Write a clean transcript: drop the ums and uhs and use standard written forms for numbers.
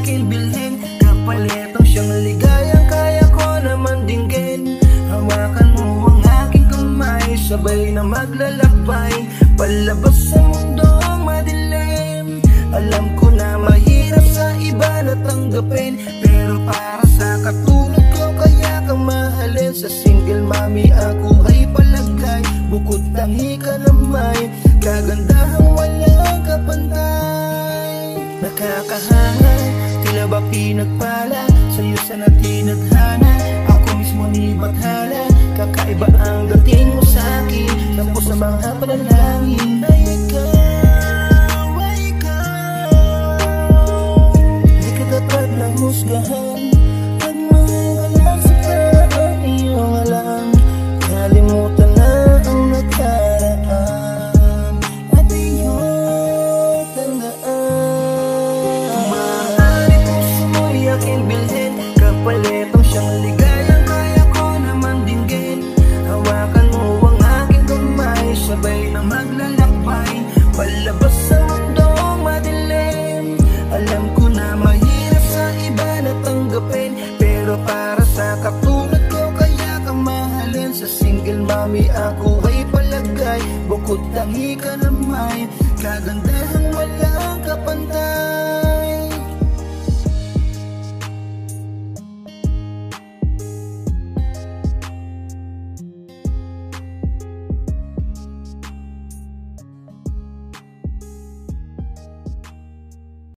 aking bilhin. Kapaletong siyang ligayang kaya ko naman dinggin. Hawakan mo ang aking kamay, sabay na maglalakbay palabas sa mundong madilim. Alam ko na mahirap sa iba na tanggapin, pero para sa katulad ko kaya kang mahalin. Sa single mommy ako ay palagay, bukod tangi ka na may kagandahang walang kapantay. Nakakahanga, tila ba pinagpala, sa'yo sana tinadhana, ako mismo ni bathala. Kakaiba ang dating mo sa'kin, tapos sa mga panalangin ay ikaw.